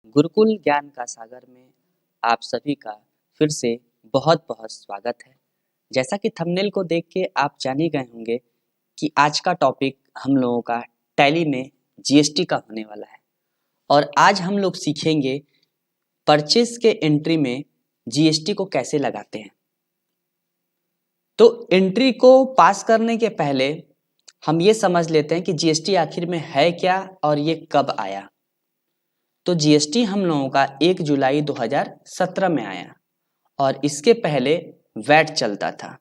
गुरुकुल ज्ञान का सागर में आप सभी का फिर से बहुत बहुत स्वागत है। जैसा कि थंबनेल को देख के आप जान ही गए होंगे कि आज का टॉपिक हम लोगों का टैली में जीएसटी का होने वाला है और आज हम लोग सीखेंगे परचेज के एंट्री में जीएसटी को कैसे लगाते हैं। तो एंट्री को पास करने के पहले हम ये समझ लेते हैं कि जीएसटी आखिर में है क्या और ये कब आया। तो जीएसटी हम लोगों का 1 जुलाई 2017 में आया और इसके पहले वैट चलता था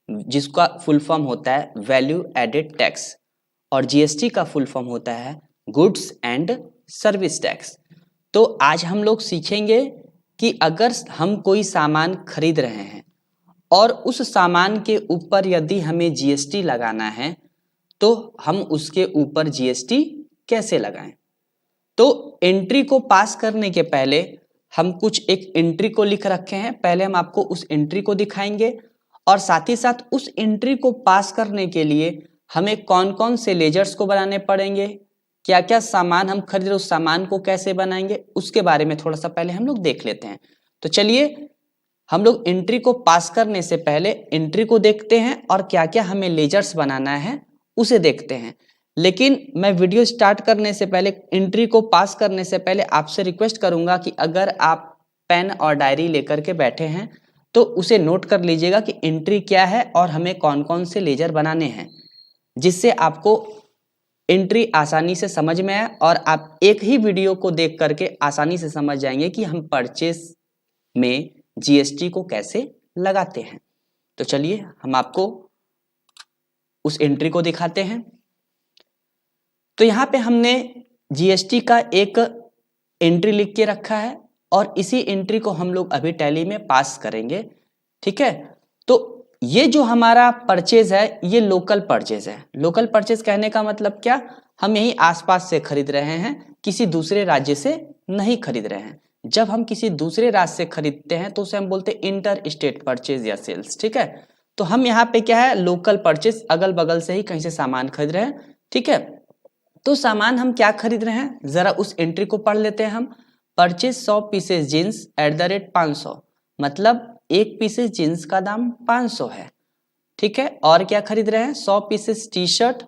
जिसका फुल फॉर्म होता है वैल्यू एडेड टैक्स और जीएसटी का फुल फॉर्म होता है गुड्स एंड सर्विस टैक्स। तो आज हम लोग सीखेंगे कि अगर हम कोई सामान खरीद रहे हैं और उस सामान के ऊपर यदि हमें जीएसटी लगाना है तो हम उसके ऊपर जीएसटी कैसे लगाएं। तो एंट्री को पास करने के पहले हम कुछ एक एंट्री को लिख रखे हैं, पहले हम आपको उस एंट्री को दिखाएंगे और साथ ही साथ उस एंट्री को पास करने के लिए हमें कौन कौन से लेजर्स को बनाने पड़ेंगे, क्या क्या सामान हम खरीद रहे उस सामान को कैसे बनाएंगे, उसके बारे में थोड़ा सा पहले हम लोग देख लेते हैं। तो चलिए हम लोग एंट्री को पास करने से पहले एंट्री को देखते हैं और क्या क्या हमें लेजर्स बनाना है उसे देखते हैं। लेकिन मैं वीडियो स्टार्ट करने से पहले, एंट्री को पास करने से पहले आपसे रिक्वेस्ट करूंगा कि अगर आप पेन और डायरी लेकर के बैठे हैं तो उसे नोट कर लीजिएगा कि एंट्री क्या है और हमें कौन कौन से लेजर बनाने हैं, जिससे आपको एंट्री आसानी से समझ में आए और आप एक ही वीडियो को देख करके आसानी से समझ जाएंगे कि हम परचेस में जीएसटी को कैसे लगाते हैं। तो चलिए हम आपको उस एंट्री को दिखाते हैं। तो यहाँ पे हमने जीएसटी का एक एंट्री लिख के रखा है और इसी एंट्री को हम लोग अभी टैली में पास करेंगे, ठीक है। तो ये जो हमारा परचेज है ये लोकल परचेज है। लोकल परचेज कहने का मतलब क्या, हम यही आसपास से खरीद रहे हैं, किसी दूसरे राज्य से नहीं खरीद रहे हैं। जब हम किसी दूसरे राज्य से खरीदते हैं तो उसे हम बोलते हैं इंटर स्टेट परचेज या सेल्स, ठीक है। तो हम यहाँ पे क्या है, लोकल परचेज, अगल बगल से ही कहीं से सामान खरीद रहे हैं, ठीक है। तो सामान हम क्या खरीद रहे हैं, जरा उस एंट्री को पढ़ लेते हैं हम। परचेज 100 पीसेस जींस @ 500, मतलब एक पीसेस जींस का दाम 500 है, ठीक है। और क्या खरीद रहे हैं, 100 पीसेस टी शर्ट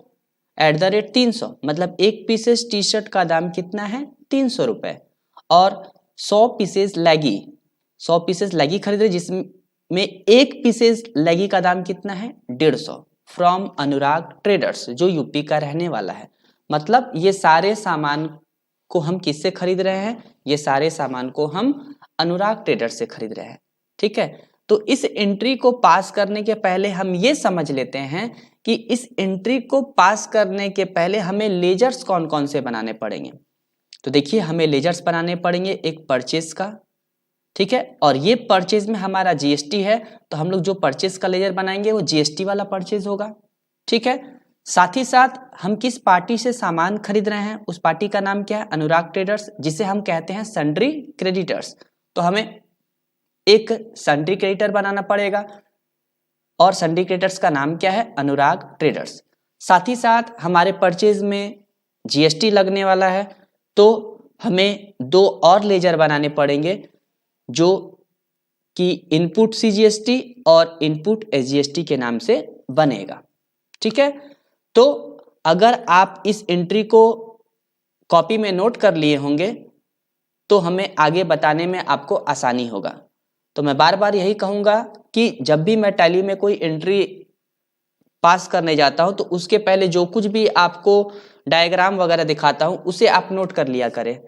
@ 300, मतलब एक पीसेस टी शर्ट का दाम कितना है, 300 रुपए। और 100 पीसेस लेगी, 100 पीसेस लेगी खरीद रहे जिसमें एक पीसेस लेगी का दाम कितना है, 150, फ्रॉम अनुराग ट्रेडर्स, जो यूपी का रहने वाला है। मतलब ये सारे सामान को हम किससे खरीद रहे हैं, ये सारे सामान को हम अनुराग ट्रेडर से खरीद रहे हैं, ठीक है। तो इस एंट्री को पास करने के पहले हम ये समझ लेते हैं कि इस एंट्री को पास करने के पहले हमें लेजर्स कौन कौन से बनाने पड़ेंगे। तो देखिए हमें लेजर्स बनाने पड़ेंगे एक परचेज का, ठीक है। और ये परचेज में हमारा जीएसटी है तो हम लोग जो परचेज का लेजर बनाएंगे वो जीएसटी वाला परचेज होगा, ठीक है। साथ ही साथ हम किस पार्टी से सामान खरीद रहे हैं, उस पार्टी का नाम क्या है, अनुराग ट्रेडर्स, जिसे हम कहते हैं सन्ड्री क्रेडिटर्स। तो हमें एक सन्ड्री क्रेडिटर बनाना पड़ेगा और सन्ड्री क्रेडिटर्स का नाम क्या है, अनुराग ट्रेडर्स। साथ ही साथ हमारे परचेज में जीएसटी लगने वाला है तो हमें 2 और लेजर बनाने पड़ेंगे जो कि इनपुट सीजीएसटी और इनपुट एसजीएसटी के नाम से बनेगा, ठीक है। तो अगर आप इस एंट्री को कॉपी में नोट कर लिए होंगे तो हमें आगे बताने में आपको आसानी होगा। तो मैं बार बार यही कहूँगा कि जब भी मैं टैली में कोई एंट्री पास करने जाता हूँ तो उसके पहले जो कुछ भी आपको डायग्राम वगैरह दिखाता हूँ उसे आप नोट कर लिया करें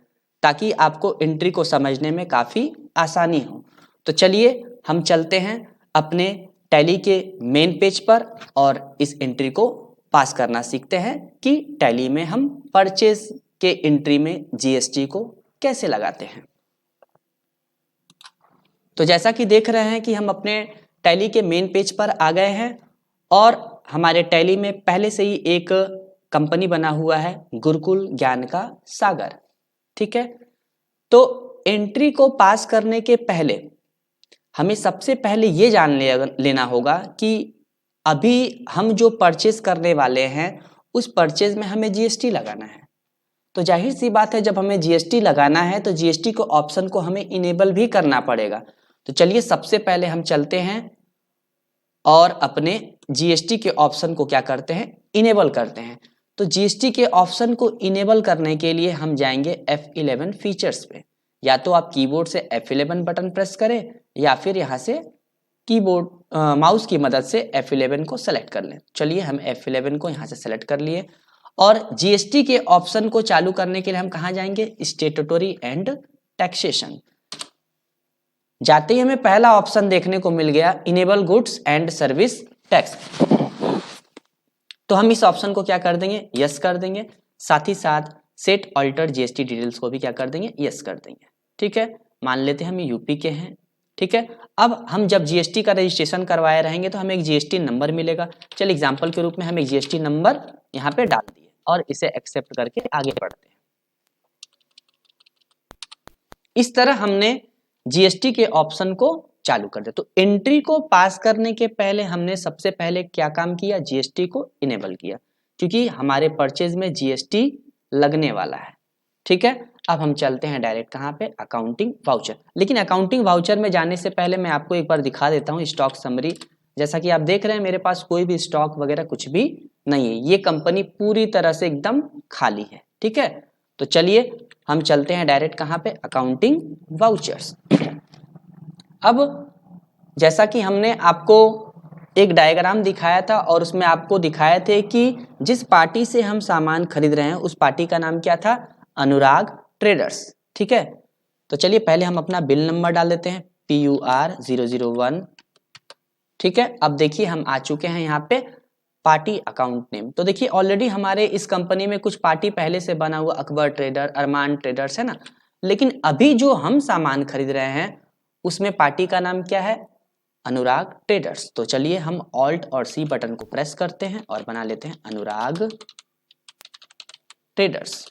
ताकि आपको एंट्री को समझने में काफ़ी आसानी हो। तो चलिए हम चलते हैं अपने टैली के मेन पेज पर और इस एंट्री को पास करना सीखते हैं कि टैली में हम परचेज के एंट्री में जीएसटी को कैसे लगाते हैं। तो जैसा कि देख रहे हैं कि हम अपने टैली के मेन पेज पर आ गए हैं और हमारे टैली में पहले से ही एक कंपनी बना हुआ है गुरुकुल ज्ञान का सागर, ठीक है। तो एंट्री को पास करने के पहले हमें सबसे पहले ये जान लेना होगा कि अभी हम जो परचेज करने वाले हैं उस परचेज में हमें जीएसटी लगाना है। तो जाहिर सी बात है जब हमें जीएसटी लगाना है तो जीएसटी को ऑप्शन को हमें इनेबल भी करना पड़ेगा। तो चलिए सबसे पहले हम चलते हैं और अपने जीएसटी के ऑप्शन को क्या करते हैं, इनेबल करते हैं। तो जीएसटी के ऑप्शन को इनेबल करने के लिए हम जाएंगे F11 फीचर्स पे। या तो आप कीबोर्ड से F11 बटन प्रेस करें या फिर यहाँ से कीबोर्ड माउस की मदद से F11 को सेलेक्ट कर लें। चलिए हम F11 को यहाँ से सेलेक्ट कर लिए और जीएसटी के ऑप्शन को चालू करने के लिए हम कहाँ जाएंगे, स्टेट्यूटरी एंड टैक्सेशन। जाते ही हमें पहला ऑप्शन देखने को मिल गया, enable goods and service tax. तो हम इस ऑप्शन को क्या कर देंगे, यस कर देंगे। साथ ही साथ सेट ऑल्टर जीएसटी डिटेल्स को भी क्या कर देंगे, यस कर देंगे। ठीक है, मान लेते हैं हम यूपी के हैं। ठीक है, अब हम जब जीएसटी का रजिस्ट्रेशन करवाए रहेंगे तो हमें एक जीएसटी नंबर मिलेगा। चल एग्जाम्पल के रूप में हम एक जीएसटी नंबर यहाँ पे डाल दिए और इसे एक्सेप्ट करके आगे बढ़ते हैं। इस तरह हमने जीएसटी के ऑप्शन को चालू कर दिया। तो एंट्री को पास करने के पहले हमने सबसे पहले क्या काम किया, जीएसटी को इनेबल किया, क्योंकि हमारे परचेज में जीएसटी लगने वाला है। ठीक है, अब हम चलते हैं डायरेक्ट कहाँ पे, अकाउंटिंग वाउचर। लेकिन अकाउंटिंग वाउचर में जाने से पहले मैं आपको एक बार दिखा देता हूँ स्टॉक समरी। जैसा कि आप देख रहे हैं मेरे पास कोई भी स्टॉक वगैरह कुछ भी नहीं है, ये कंपनी पूरी तरह से एकदम खाली है। ठीक है, तो चलिए हम चलते हैं डायरेक्ट कहाँ पे, अकाउंटिंग वाउचर्स। अब जैसा कि हमने आपको एक डायग्राम दिखाया था और उसमें आपको दिखाए थे कि जिस पार्टी से हम सामान खरीद रहे हैं उस पार्टी का नाम क्या था, अनुराग ट्रेडर्स। ठीक है, तो चलिए पहले हम अपना बिल नंबर डाल देते हैं PUR 001। ठीक है, अब देखिए हम आ चुके हैं यहाँ पे पार्टी अकाउंट नेम। तो देखिए ऑलरेडी हमारे इस कंपनी में कुछ पार्टी पहले से बना हुआ, अकबर ट्रेडर, अरमान ट्रेडर्स है ना। लेकिन अभी जो हम सामान खरीद रहे हैं उसमें पार्टी का नाम क्या है, अनुराग ट्रेडर्स। तो चलिए हम ऑल्ट और सी बटन को प्रेस करते हैं और बना लेते हैं अनुराग ट्रेडर्स।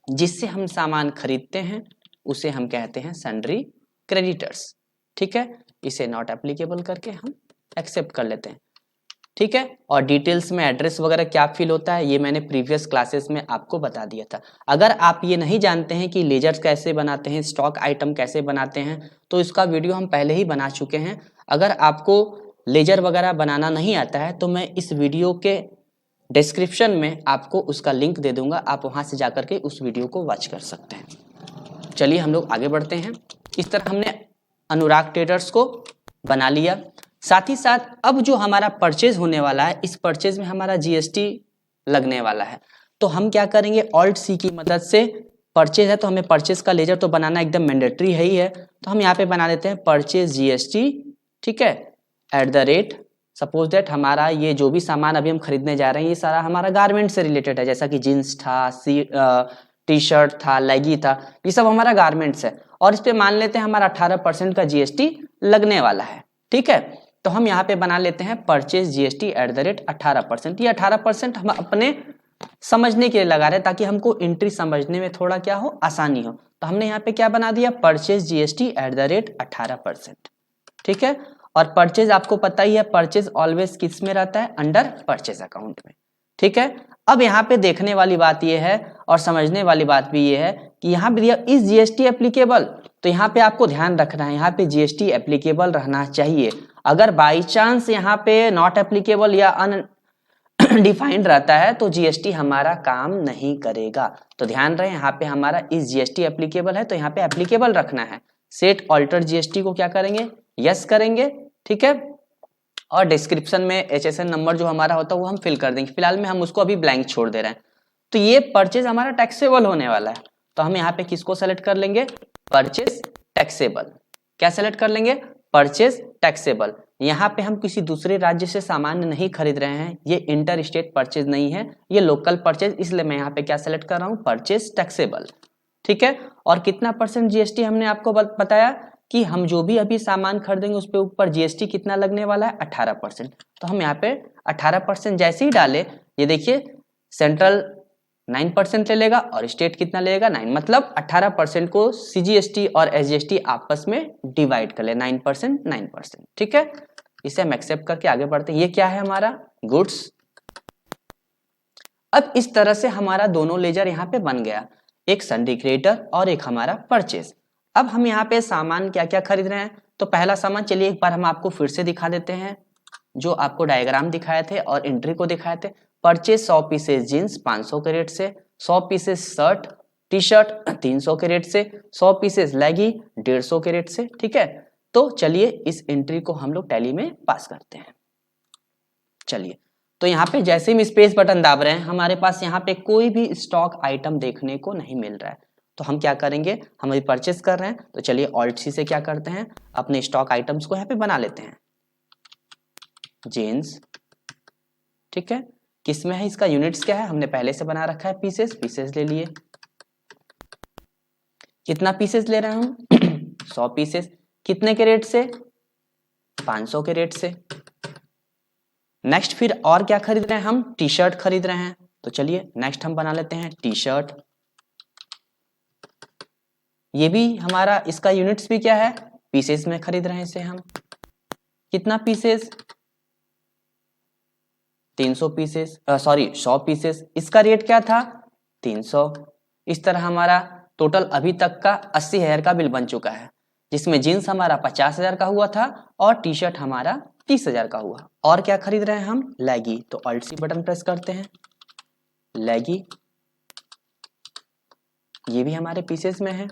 जिससे हम सामान खरीदते हैं उसे हम कहते हैं सन्ड्री क्रेडिटर्स। ठीक है, इसे नॉट एप्लीकेबल करके हम एक्सेप्ट कर लेते हैं। ठीक है, और डिटेल्स में एड्रेस वगैरह क्या फिल होता है ये मैंने प्रीवियस क्लासेस में आपको बता दिया था। अगर आप ये नहीं जानते हैं कि लेजर्स कैसे बनाते हैं, स्टॉक आइटम कैसे बनाते हैं, तो इसका वीडियो हम पहले ही बना चुके हैं। अगर आपको लेजर वगैरह बनाना नहीं आता है तो मैं इस वीडियो के डिस्क्रिप्शन में आपको उसका लिंक दे दूंगा, आप वहाँ से जाकर के उस वीडियो को वॉच कर सकते हैं। चलिए हम लोग आगे बढ़ते हैं। इस तरह हमने अनुराग ट्रेडर्स को बना लिया। साथ ही साथ अब जो हमारा परचेज होने वाला है, इस परचेज में हमारा जीएसटी लगने वाला है। तो हम क्या करेंगे, ऑल्ट सी की मदद से, परचेज है तो हमें परचेज का लेजर तो बनाना एकदम मैंडेटरी है ही है। तो हम यहाँ पे बना देते हैं परचेज जीएसटी। ठीक है, @ सपोज दैट हमारा ये जो भी सामान अभी हम खरीदने जा रहे हैं ये सारा हमारा गारमेंट से रिलेटेड है, जैसा कि जीन्स था, टी शर्ट था, लेगी था, ये सब हमारा गारमेंट्स है। और इस पे मान लेते हैं हमारा 18% का जीएसटी लगने वाला है। ठीक है, तो हम यहाँ पे बना लेते हैं परचेज जीएसटी @ 18%। ये 18% हम अपने समझने के लिए लगा रहे हैं ताकि हमको एंट्री समझने में थोड़ा क्या हो, आसानी हो। तो हमने यहाँ पे क्या बना दिया, परचेज जीएसटी @ 18%। ठीक है, और परचेज आपको पता ही है, परचेज ऑलवेज किस में रहता है, अंडर परचेज अकाउंट में। ठीक है, अब यहाँ पे देखने वाली बात ये है और समझने वाली बात भी ये है कि यहाँ पे दिया इस जीएसटी एप्लीकेबल। तो यहाँ पे आपको ध्यान रखना है, यहाँ पे जीएसटी एप्लीकेबल रहना चाहिए। अगर बाई चांस यहाँ पे नॉट एप्लीकेबल या अनडिफाइंड रहता है तो जीएसटी हमारा काम नहीं करेगा। तो ध्यान रहे यहाँ पे हमारा इस जीएसटी एप्लीकेबल है तो यहाँ पे एप्लीकेबल रखना है। सेट ऑल्टर जीएसटी को क्या करेंगे, यस करेंगे। ठीक है, और डिस्क्रिप्शन में HSN नंबर जो हमारा होता है वो हम फिल कर देंगे। फिलहाल में हम उसको अभी ब्लैंक छोड़ दे रहे हैं। तो ये परचेज हमारा टैक्सेबल होने वाला है। तो हम यहाँ पे किसको सेलेक्ट कर लेंगे, परचेज टैक्सेबल। क्या सेलेक्ट कर लेंगे, परचेज टैक्सेबल। यहाँ पे हम किसी दूसरे राज्य से सामान नहीं खरीद रहे हैं, ये इंटर स्टेट परचेज नहीं है, ये लोकल परचेज, इसलिए मैं यहाँ पे क्या सेलेक्ट कर रहा हूँ, परचेज टैक्सेबल। ठीक है, और कितना % जीएसटी हमने आपको बताया कि हम जो भी अभी सामान खरीदेंगे उस पे ऊपर जीएसटी कितना लगने वाला है, 18%। तो हम यहाँ पे 18% जैसे ही डाले, ये देखिए सेंट्रल 9% ले लेगा और स्टेट कितना लेगा, 9। मतलब 18% को सीजीएसटी और एसजीएसटी आपस में डिवाइड कर ले, 9%, 9%। ठीक है, इसे हम एक्सेप्ट करके आगे बढ़ते हैं। ये क्या है हमारा, गुड्स। अब इस तरह से हमारा दोनों लेजर यहाँ पे बन गया, एक सन्ड्री क्रेडिटर और एक हमारा परचेज। अब हम यहाँ पे सामान क्या क्या खरीद रहे हैं, तो पहला सामान चलिए एक बार हम आपको फिर से दिखा देते हैं, जो आपको डायग्राम दिखाए थे और एंट्री को दिखाए थे। परचेज 100 पीसेस जींस 500 के रेट से, 100 पीसेस शर्ट टी शर्ट 300 के रेट से, 100 पीसेस लेगी 150 के रेट से। ठीक है, तो चलिए इस एंट्री को हम लोग टैली में पास करते हैं। चलिए, तो यहाँ पे जैसे हम स्पेस बटन दाब रहे हैं, हमारे पास यहाँ पे कोई भी स्टॉक आइटम देखने को नहीं मिल रहा है। तो हम क्या करेंगे, हम अभी परचेस कर रहे हैं, तो चलिए ऑल्ट सी से क्या करते हैं, अपने स्टॉक आइटम्स को यहाँ पे बना लेते हैं। जीन्स, ठीक है, किसमें है, इसका यूनिट्स क्या है, हमने पहले से बना रखा है पीसेस, पीसेस ले लिए। कितना पीसेस ले रहा हूं 100 पीसेस, कितने के रेट से, 500 के रेट से। नेक्स्ट फिर और क्या खरीद रहे हैं, हम टी शर्ट खरीद रहे हैं, तो चलिए नेक्स्ट हम बना लेते हैं टी शर्ट। ये भी हमारा इसका यूनिट्स भी क्या है, पीसेस में खरीद रहे हैं इसे हम। कितना पीसेस, 300 पीसेस, सॉरी 100 पीसेस, इसका रेट क्या था 300। इस तरह हमारा टोटल अभी तक का 80,000 का बिल बन चुका है, जिसमें जीन्स हमारा 50,000 का हुआ था और टी शर्ट हमारा 30,000 का हुआ। और क्या खरीद रहे हैं हम, लेगी, तो ऑल्ट सी बटन प्रेस करते हैं, लेगी, ये भी हमारे पीसेस में है।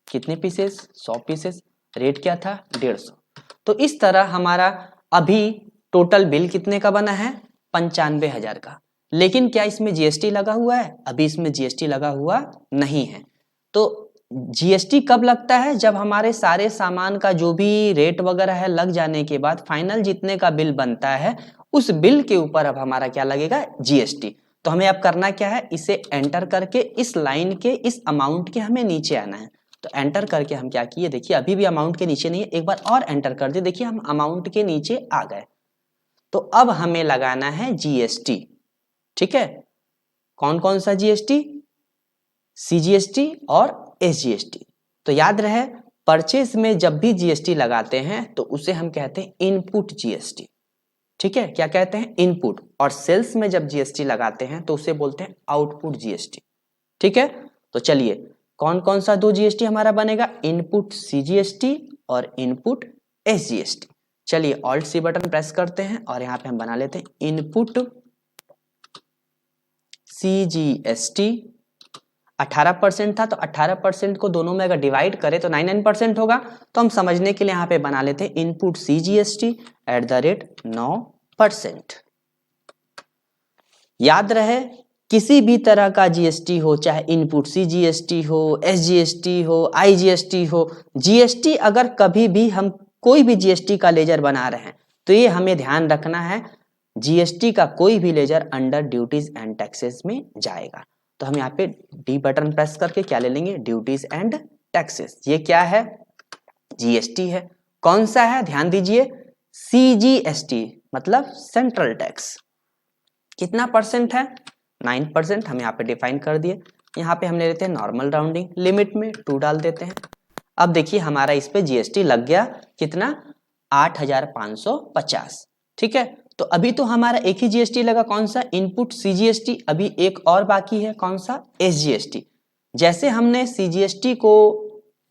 कितने पीसेस, 100 पीसेस, रेट क्या था 150। तो इस तरह हमारा अभी टोटल बिल कितने का बना है, 95,000 का। लेकिन क्या इसमें जीएसटी लगा हुआ है, अभी इसमें जीएसटी लगा हुआ नहीं है। तो जीएसटी कब लगता है, जब हमारे सारे सामान का जो भी रेट वगैरह है लग जाने के बाद फाइनल जितने का बिल बनता है, उस बिल के ऊपर अब हमारा क्या लगेगा, जीएसटी। तो हमें अब करना क्या है, इसे एंटर करके इस लाइन के इस अमाउंट के हमें नीचे आना है। तो एंटर करके हम क्या किए, देखिए अभी भी अमाउंट के नीचे नहीं है, एक बार और एंटर कर दिए, देखिए हम अमाउंट के नीचे आ गए। तो अब हमें लगाना है जीएसटी। ठीक है, कौन कौन सा जीएसटी, सीजीएसटी और एसजीएसटी। तो याद रहे, परचेज में जब भी जीएसटी लगाते हैं तो उसे हम कहते हैं इनपुट जीएसटी। ठीक है, क्या कहते हैं, इनपुट। और सेल्स में जब जीएसटी लगाते हैं तो उसे बोलते हैं आउटपुट जीएसटी। ठीक है, तो चलिए कौन कौन सा दो जीएसटी हमारा बनेगा, इनपुट सीजीएसटी और इनपुट एसजीएसटी। चलिए ऑल्ट सी बटन प्रेस करते हैं और यहाँ पे हम बना लेते हैं इनपुट सीजीएसटी। 18% था, तो 18% को दोनों में अगर डिवाइड करें तो 99% होगा। तो हम समझने के लिए यहाँ पे बना लेते हैं इनपुट सीजीएसटी @ 9%। याद रहे, किसी भी तरह का जीएसटी हो, चाहे इनपुट सीजीएसटी हो, एसजीएसटी हो, आईजीएसटी हो, जीएसटी अगर कभी भी हम कोई भी जीएसटी का लेजर बना रहे हैं तो ये हमें ध्यान रखना है, जीएसटी का कोई भी ledger under duties and taxes में जाएगा। तो हम यहाँ पे डी बटन प्रेस करके क्या ले लेंगे, ड्यूटीज एंड टैक्सेस। ये क्या है, जीएसटी है। कौन सा है, ध्यान दीजिए, सीजीएसटी मतलब सेंट्रल टैक्स। कितना परसेंट है, 9%। हम यहाँ पे डिफाइन कर दिए। यहाँ पे हम ले लेते हैं नॉर्मल राउंडिंग, लिमिट में 2 डाल देते हैं। अब देखिए हमारा इस पे जीएसटी लग गया, कितना, 8,550। ठीक है, तो अभी तो हमारा एक ही जीएसटी लगा, कौन सा, इनपुट सीजीएसटी। अभी एक और बाकी है, कौन सा, एसजीएसटी। जैसे हमने सीजीएसटी को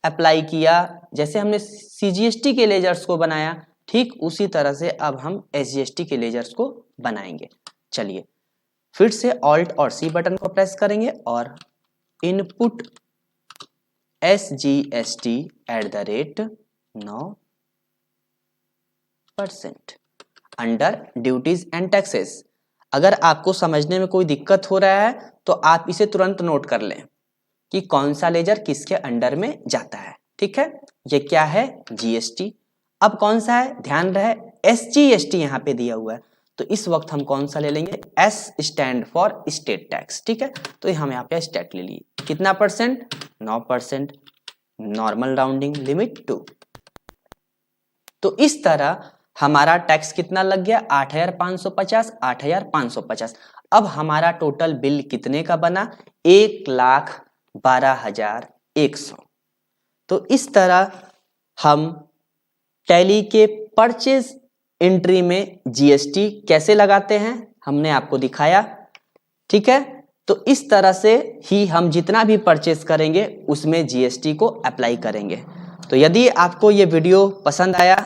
अप्लाई किया, जैसे हमने सीजीएसटी के लेजर्स को बनाया, ठीक उसी तरह से अब हम एसजीएसटी के लेजर्स को बनाएंगे। चलिए फिर से ऑल्ट और सी बटन को प्रेस करेंगे और input SGST @ 9% under duties and taxes. अगर आपको समझने में कोई दिक्कत हो रहा है तो आप इसे तुरंत नोट कर लें कि कौन सा लेजर किसके अंडर में जाता है। ठीक है, ये क्या है, जीएसटी। अब कौन सा है, ध्यान रहे एसजीएसटी यहाँ पे दिया हुआ है, तो इस वक्त हम कौन सा ले लेंगे, S stand for state tax. ठीक है, तो हम यहाँ पे स्टेट ले लिए, कितना परसेंट, 9%, नॉर्मल राउंडिंग, लिमिट 2। तो इस तरह हमारा टैक्स कितना लग गया, 8,550, 8,550। अब हमारा टोटल बिल कितने का बना, 1,12,100। तो इस तरह हम टैली के परचेज एंट्री में जीएसटी कैसे लगाते हैं, हमने आपको दिखाया, ठीक है। तो इस तरह से ही हम जितना भी परचेस करेंगे उसमें जीएसटी को अप्लाई करेंगे। तो यदि आपको ये वीडियो पसंद आया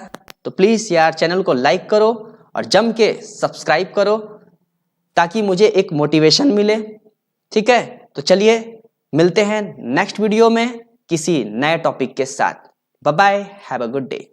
तो प्लीज़ यार चैनल को लाइक करो और जम के सब्सक्राइब करो ताकि मुझे एक मोटिवेशन मिले, ठीक है। तो चलिए मिलते हैं नेक्स्ट वीडियो में किसी नए टॉपिक के साथ। Bye bye, have a good day.